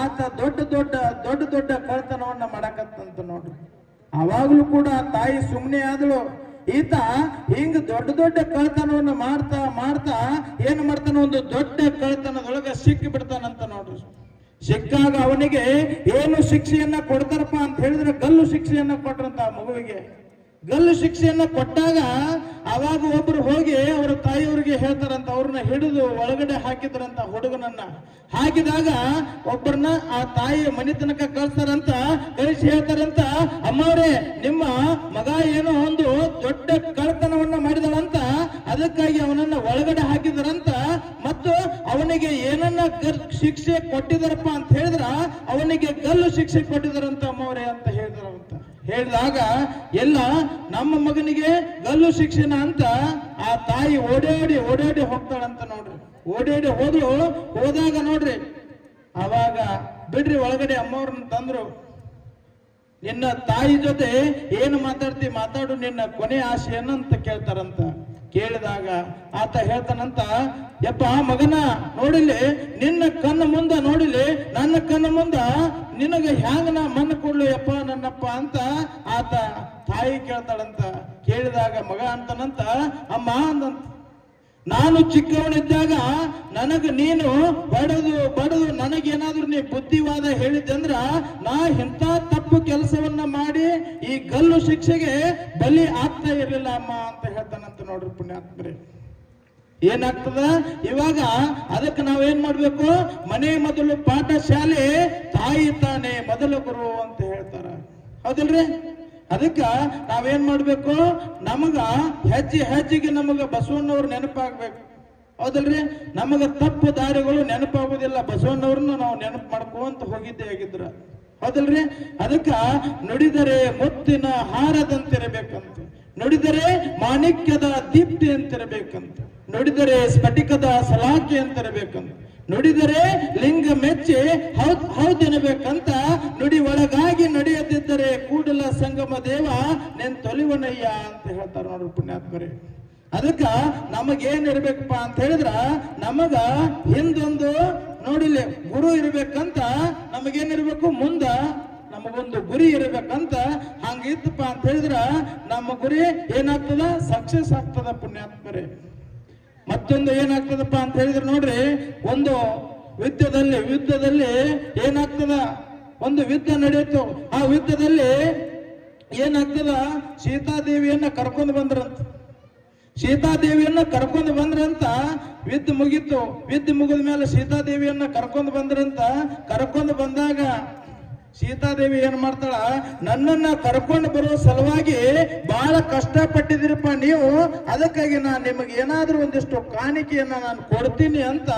ಆತ ದೊಡ್ಡ ದೊಡ್ಡ ಕಳ್ತನವನ್ನ ಮಾಡಕತ್ತಂತ ನೋಡ್ರಿ. ಅವಾಗ್ಲೂ ಕೂಡ ತಾಯಿ ಸುಮ್ಮನೆ ಆದಳು. ಈತ ಹಿಂಗ ದೊಡ್ಡ ಕಳ್ತನವನ್ನ ಮಾಡ್ತಾ ಏನ್ ಮಾಡ್ತಾನ, ಒಂದು ದೊಡ್ಡ ಕಳ್ತನದೊಳಗ ಸಿಕ್ಕಿ ಬಿಡ್ತಾನಂತ ನೋಡ್ರಿ. ಸಿಕ್ಕಾಗ ಅವನಿಗೆ ಏನು ಶಿಕ್ಷೆಯನ್ನ ಕೊಡ್ತಾರಪ್ಪ ಅಂತ ಹೇಳಿದ್ರೆ ಗಲ್ಲು ಶಿಕ್ಷೆಯನ್ನ ಕೊಟ್ರಂತ ಆ ಮಗುವಿಗೆ. ಗಲ್ಲು ಶಿಕ್ಷೆಯನ್ನ ಕೊಟ್ಟಾಗ ಅವಾಗ ಒಬ್ರು ಹೋಗಿ ಅವರ ತಾಯಿಯವರಿಗೆ ಹೇಳ್ತಾರಂತ, ಅವ್ರನ್ನ ಹಿಡಿದು ಒಳಗಡೆ ಹಾಕಿದ್ರಂತ ಹುಡುಗನನ್ನ. ಹಾಕಿದಾಗ ಒಬ್ಬರನ್ನ ಆ ತಾಯಿ ಮನೆ ತನಕ ಕಳಿಸ್ತಾರಂತ. ಕಳಿಸಿ ಹೇಳ್ತಾರಂತ, ಅಮ್ಮವ್ರೆ ನಿಮ್ಮ ಮಗ ಏನೋ ಒಂದು ದೊಡ್ಡ ಕಳ್ತನವನ್ನ ಮಾಡಿದಳಂತ, ಅದಕ್ಕಾಗಿ ಅವನನ್ನ ಒಳಗಡೆ ಹಾಕಿದಾರಂತ, ಮತ್ತು ಅವನಿಗೆ ಏನನ್ನ ಶಿಕ್ಷೆ ಕೊಟ್ಟಿದಾರಪ್ಪ ಅಂತ ಹೇಳಿದ್ರ ಅವನಿಗೆ ಗಲ್ಲು ಶಿಕ್ಷೆ ಕೊಟ್ಟಿದಾರಂತ ಅಮ್ಮವ್ರೆ ಅಂತ ಹೇಳಿದಾರಂತ. ಹೇಳಿದಾಗ ಎಲ್ಲ ನಮ್ಮ ಮಗನಿಗೆ ಗಲ್ಲು ಶಿಕ್ಷಣ ಅಂತ ಆ ತಾಯಿ ಓಡಾಡಿ ಹೋಗ್ತಾಳಂತ ನೋಡ್ರಿ. ಓಡಾಡಿ ಹೋದಾಗ ನೋಡ್ರಿ, ಅವಾಗ ಬಿಡ್ರಿ ಒಳಗಡೆ ಅಮ್ಮವ್ರನ್ನ ತಂದ್ರು. ನಿನ್ನ ತಾಯಿ ಜೊತೆ ಏನು ಮಾತಾಡು, ನಿನ್ನ ಕೊನೆ ಆಸೆ ಏನಂತ ಕೇಳ್ತಾರಂತ. ಕೇಳಿದಾಗ ಆತ ಹೇಳ್ತಾನಂತ, ಯಪ್ಪ ಮಗನ ನೋಡಿಲಿ, ನಿನ್ನ ಕಣ್ಣ ಮುಂದ ನೋಡಿಲಿ, ನನ್ನ ಕಣ್ಣ ಮುಂದ ನಿನಗೆ ಹ್ಯಾಂಗ ನಾ ಮಣ್ಣು ಕೊಡ್ಲು ಯಪ್ಪ ನನ್ನಪ್ಪ ಅಂತ ಆತ ತಾಯಿ ಕೇಳ್ತಾಳಂತ. ಕೇಳಿದಾಗ ಮಗ ಅಂತಾನಂತ, ಅಮ್ಮ ಅಂದಂತ, ನಾನು ಚಿಕ್ಕವನಿದ್ದಾಗ ನನಗ ನೀನು ಬಡದು ನನಗೇನಾದ್ರೂ ನೀ ಬುದ್ಧಿವಾದ ಹೇಳಿದ್ದಂದ್ರ ನಾ ಇಂಥ ತಪ್ಪು ಕೆಲಸವನ್ನ ಮಾಡಿ ಈ ಗಲ್ಲು ಶಿಕ್ಷೆಗೆ ಬಲಿ ಆಗ್ತಾ ಇರಲಿಲ್ಲ ಅಮ್ಮ ಅಂತ ಹೇಳ್ತಾನಂತ ನೋಡ್ರಿ ಪುಣ್ಯಾತ್ಮರೇ. ಏನಾಗ್ತದ ಇವಾಗ? ಅದಕ್ಕೆ ನಾವೇನ್ ಮಾಡ್ಬೇಕು? ಮನೆ ಮೊದಲು ಪಾಠಶಾಲೆ, ತಾಯಿ ತಾನೇ ಮೊದಲ ಗುರು ಅಂತ ಹೇಳ್ತಾರ, ಹೌದಲ್ರಿ? ಅದಕ್ಕ ನಾವೇನ್ ಮಾಡ್ಬೇಕು? ನಮಗ ಹೆಜ್ಜೆಗೆ ನಮಗ ಬಸವಣ್ಣವ್ರು ನೆನಪಾಗ್ಬೇಕು, ಹೌದಲ್ರಿ? ನಮಗ ತಪ್ಪು ದಾರಿಗಳು ನೆನಪಾಗೋದಿಲ್ಲ. ಬಸವಣ್ಣವ್ರನ್ನ ನಾವು ನೆನಪು ಮಾಡ್ಕೊಂತ ಹೋಗಿದ್ದೇ ಆಗಿದ್ರ, ಹೌದಲ್ರಿ? ಅದಕ್ಕ ನುಡಿದರೆ ಮುತ್ತಿನ ಹಾರದಂತಿರಬೇಕಂತ, ನುಡಿದರೆ ಮಾಣಿಕ್ಯದ ದೀಪ್ತಿ ಅಂತಿರಬೇಕಂತ, ನುಡಿದರೆ ಸ್ಫಟಿಕದ ಸಲಾಕೆ ಅಂತಿರಬೇಕಂತ, ನುಡಿದರೆ ಲಿಂಗ ಮೆಚ್ಚಿ ಹೌದೆನಬೇಕಂತ, ನುಡಿ ಒಳಗಾಗಿ ನಡೆಯದಿದ್ದರೆ ಕೂಡಲ ಸಂಗಮ ದೇವ ನೆನ್ ತೊಲಿವನಯ್ಯ ಅಂತ ಹೇಳ್ತಾರ ನೋಡ್ರಿ ಪುಣ್ಯಾತ್ಮರೇ. ಅದಕ್ಕ ನಮಗೇನ್ ಇರ್ಬೇಕಪ್ಪ ಅಂತ ಹೇಳಿದ್ರ, ನಮಗ ಹಿಂದೊಂದು ನೋಡಿಲಿ ಗುರು ಇರ್ಬೇಕಂತ, ನಮಗೇನಿರ್ಬೇಕು? ಮುಂದ ನಮಗೊಂದು ಗುರಿ ಇರಬೇಕಂತ. ಹಂಗಿತ್ತಪ್ಪ ಅಂತ ಹೇಳಿದ್ರ ನಮ್ಮ ಗುರಿ ಏನಾಗ್ತದ? ಸಕ್ಸಸ್ ಆಗ್ತದ ಪುಣ್ಯಾತ್ಮರೇ. ಮತ್ತೊಂದು ಏನಾಗ್ತದಪ್ಪ ಅಂತ ಹೇಳಿದ್ರೆ ನೋಡ್ರಿ, ಒಂದು ಯುದ್ಧದಲ್ಲಿ ಏನಾಗ್ತದ? ಒಂದು ಯುದ್ಧ ನಡೆಯಿತು. ಆ ಯುದ್ಧದಲ್ಲಿ ಏನಾಗ್ತದ? ಸೀತಾದೇವಿಯನ್ನ ಕರ್ಕೊಂಡು ಬಂದ್ರಂತ. ಸೀತಾದೇವಿಯನ್ನ ಕರ್ಕೊಂಡು ಬಂದ್ರಂತ. ಯುದ್ಧ ಮುಗಿತು. ಯುದ್ಧ ಮುಗಿದ ಮೇಲೆ ಸೀತಾದೇವಿಯನ್ನ ಕರ್ಕೊಂಡು ಬಂದ್ರಂತ. ಕರ್ಕೊಂಡು ಬಂದಾಗ ಸೀತಾದೇವಿ ಏನ್ ಮಾಡ್ತಾಳ? ನನ್ನನ್ನ ಕರ್ಕೊಂಡು ಬರೋ ಸಲುವಾಗಿ ಬಹಳ ಕಷ್ಟಪಟ್ಟಿದಿರಪ್ಪ ನೀವು, ಅದಕ್ಕಾಗಿ ನಾನು ನಿಮಗೆ ಏನಾದ್ರೂ ಒಂದಿಷ್ಟು ಕಾಣಿಕೆಯನ್ನ ನಾನು ಕೊಡ್ತೀನಿ ಅಂತ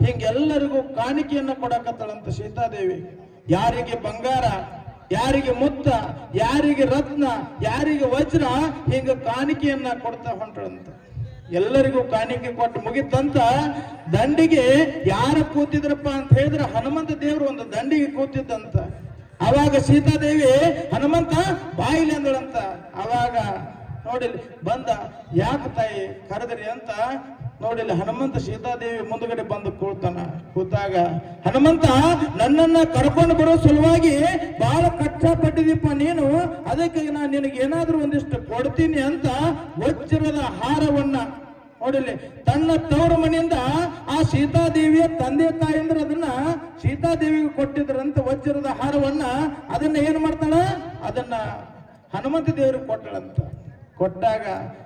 ಹಿಂಗೆಲ್ಲರಿಗೂ ಕಾಣಿಕೆಯನ್ನ ಕೊಡಕತ್ತಾಳಂತ ಸೀತಾದೇವಿ. ಯಾರಿಗೆ ಬಂಗಾರ, ಯಾರಿಗೆ ಮುತ್ತ, ಯಾರಿಗೆ ರತ್ನ, ಯಾರಿಗೆ ವಜ್ರ, ಹಿಂಗ ಕಾಣಿಕೆಯನ್ನ ಕೊಡ್ತಾ ಹೊಂಟಳಂತ. ಎಲ್ಲರಿಗೂ ಕಾಣಿಕೆ ಕೊಟ್ಟು ಮುಗಿತಂತ. ದಂಡಿಗೆ ಯಾರು ಕೂತಿದ್ರಪ್ಪ ಅಂತ ಹೇಳಿದ್ರೆ ಹನುಮಂತ ದೇವರು ಒಂದು ದಂಡಿಗೆ ಕೂತಿದ್ದಂತ. ಅವಾಗ ಸೀತಾದೇವಿ ಹನುಮಂತ ಬಾಯಿಲಿ ಅಂದಳಂತ. ಅವಾಗ ನೋಡಿಲಿ ಬಂದ, ಯಾಕೆ ತಾಯಿ ಕರೆದ್ರಿ ಅಂತ ನೋಡಿಲ್ಲ. ಹನುಮಂತ ಸೀತಾದೇವಿ ಮುಂದುಗಡೆ ಬಂದು ಕೂತಾಗ ಹನುಮಂತ, ನನ್ನನ್ನ ಕರ್ಕೊಂಡು ಬರೋ ಸಲುವಾಗಿ ಬಹಳ ಕಷ್ಟಪಟ್ಟಿದೀಪ ನೀನು, ಅದಕ್ಕೆ ನಾನು ನಿನಗೆ ಏನಾದ್ರೂ ಒಂದಿಷ್ಟು ಕೊಡ್ತೀನಿ ಅಂತ ವಜ್ರದ ಹಾರವನ್ನ ನೋಡಿಲಿ ತನ್ನ ತವರು ಮನೆಯಿಂದ ಆ ಸೀತಾದೇವಿಯ ತಂದೆ ತಾಯಿಂದ್ರ ಅದನ್ನ ಸೀತಾದೇವಿಗೆ ಕೊಟ್ಟಿದ್ರಂತ ವಜ್ರದ ಹಾರವನ್ನ. ಅದನ್ನ ಏನ್ ಮಾಡ್ತಾಳ? ಅದನ್ನ ಹನುಮಂತ ದೇವ್ರಿಗೆ ಕೊಟ್ಟಳಂತ. ಕೊಟ್ಟಾಗ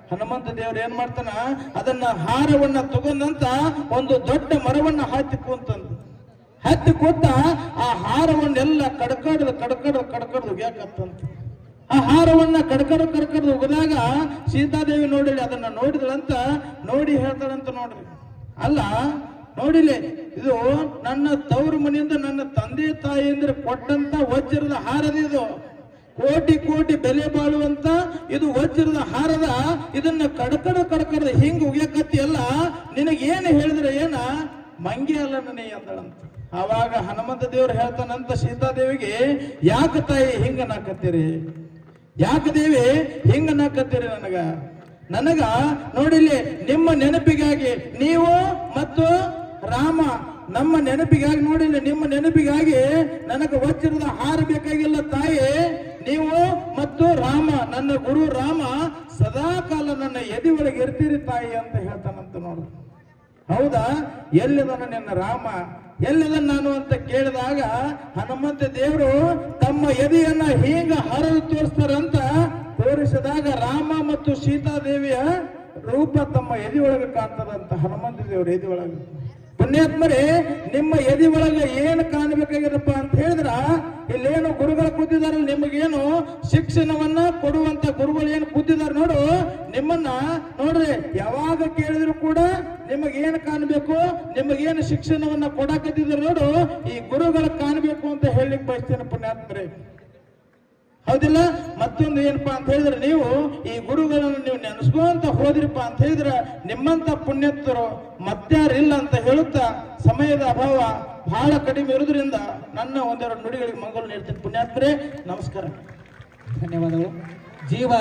ಹನುಮಂತ ದೇವ್ರು ಏನ್ ಮಾಡ್ತಾನ? ಅದನ್ನ ಹಾರವನ್ನ ತಗೊಂಡಂತ ಒಂದು ದೊಡ್ಡ ಮರವನ್ನ ಹತ್ತಿ ಕೂತ ಆ ಹಾರವನ್ನೆಲ್ಲ ಕಡ್ಕಡ್ದು ಯಾಕಂತ ಆ ಹಾರವನ್ನ ಕಡ್ಕಡ್ದು ಹೋದಾಗ ಸೀತಾದೇವಿ ನೋಡಿಲಿ, ಅದನ್ನ ನೋಡಿದಳಂತ. ನೋಡಿ ಹೇಳ್ತಾಳಂತ, ನೋಡ್ರಿ ಅಲ್ಲ ನೋಡಿಲಿ, ಇದು ನನ್ನ ತವರು ಮನೆಯಿಂದ ನನ್ನ ತಂದೆ ತಾಯಿಯಿಂದ ಕೊಟ್ಟಂತ ವಜ್ರದ ಹಾರದ, ಇದು ಕೋಟಿ ಬೆಲೆ ಬಾಳುವಂತ ಇದು ವಜ್ರದ ಹಾರದ. ಇದನ್ನ ಕಡ್ಕಡ ಹಿಂಗ್ ಉಗಿಯಕತ್ತಿಯಲ್ಲ, ನಿನಗೇನು ಹೇಳಿದ್ರೆ ಏನ ಮಂಗೆ ಅಲ್ಲ ನನಗೆ ಅಂದಳಂತ. ಆವಾಗ ಹನುಮಂತ ದೇವ್ರು ಹೇಳ್ತಾನಂತ ಸೀತಾದೇವಿಗೆ, ಯಾಕೆ ತಾಯಿ ಹಿಂಗ ನಾಕತ್ತೀರಿ? ಯಾಕೆ ದೇವಿ ಹಿಂಗ ನಾಕತ್ತೀರಿ? ನನಗ ನೋಡಿಲಿ ನಿಮ್ಮ ನೆನಪಿಗಾಗಿ ನೀವು ಮತ್ತು ರಾಮ ನಮ್ಮ ನೆನಪಿಗಾಗಿ ನೋಡಿಲ್ಲ, ನಿಮ್ಮ ನೆನಪಿಗಾಗಿ ನನಗೆ ವಜ್ರದ ಹಾರ ಬೇಕಾಗಿಲ್ಲ ತಾಯಿ. ನೀವು ಮತ್ತು ರಾಮ, ನನ್ನ ಗುರು ರಾಮ ಸದಾ ಕಾಲ ನನ್ನ ಎದೆ ಒಳಗೆ ಇರ್ತೀರಿ ತಾಯಿ ಅಂತ ಹೇಳ್ತಾನಂತ ನೋಡು. ಹೌದಾ? ಎಲ್ಲಿದನ ನಿನ್ನ ರಾಮ, ಎಲ್ಲಿದ ನಾನು ಅಂತ ಕೇಳಿದಾಗ ಹನುಮಂತ ದೇವರು ತಮ್ಮ ಎದೆಯನ್ನ ಹೀಗ ಹರಿದು ತೋರಿಸ್ತಾರಂತ ತೋರಿಸಿದಾಗ ರಾಮ ಮತ್ತು ಸೀತಾದೇವಿಯ ರೂಪ ತಮ್ಮ ಎದೆ ಒಳಗೆ ಕಾಣ್ತದಂತ ಹನುಮಂತ ದೇವ್ರ ಎದೆ ಒಳಗೆ. ಪುಣ್ಯಾತ್ಮರೇ, ನಿಮ್ಮ ಎದೆ ಒಳಗೆ ಏನು ಕಾಣಬೇಕಾಗಿರಪ್ಪ ಅಂತ ಹೇಳಿದ್ರ, ಇಲ್ಲೇನು ಗುರುಗಳು ಕೂತಿದಾರಲ್ಲ, ನಿಮಗೇನು ಶಿಕ್ಷಣವನ್ನ ಕೊಡುವಂತ ಗುರುಗಳು ಏನು ಕೂತಿದಾರ ನೋಡು, ನಿಮ್ಮನ್ನ ನೋಡ್ರಿ ಯಾವಾಗ ಕೇಳಿದ್ರು ಕೂಡ ನಿಮಗೇನು ಕಾಣಬೇಕು, ನಿಮಗೇನು ಶಿಕ್ಷಣವನ್ನ ಕೊಡಾಕತ್ತಿದ್ರು ನೋಡು, ಈ ಗುರುಗಳು ಕಾಣಬೇಕು ಅಂತ ಹೇಳಲಿಕ್ಕೆ ಬಯಸ್ತೇನೆ ಪುಣ್ಯಾತ್ಮರೇ. ಹೌದಿಲ್ಲ? ಮತ್ತೊಂದು ಏನಪ್ಪಾ ಅಂತ ಹೇಳಿದ್ರೆ, ನೀವು ಈ ಗುರುಗಳನ್ನು ನೀವು ನೆನೆಸ್ಕೊಂತ ಹೋದ್ರಿಪ್ಪ ಅಂತ ಹೇಳಿದ್ರೆ ನಿಮ್ಮಂತ ಪುಣ್ಯತ್ವರು ಮತ್ತಾರಿಲ್ಲ ಅಂತ ಹೇಳುತ್ತಾ, ಸಮಯದ ಅಭಾವ ಬಹಳ ಕಡಿಮೆ ಇರುವುದರಿಂದ ನನ್ನ ಒಂದೆರಡು ನುಡಿಗಳಿಗೆ ಮಂಗಲ ನೀಡ್ತೀನಿ. ಪುಣ್ಯಾತ್ಮರೇ, ನಮಸ್ಕಾರ, ಧನ್ಯವಾದಗಳು. ಜೀವ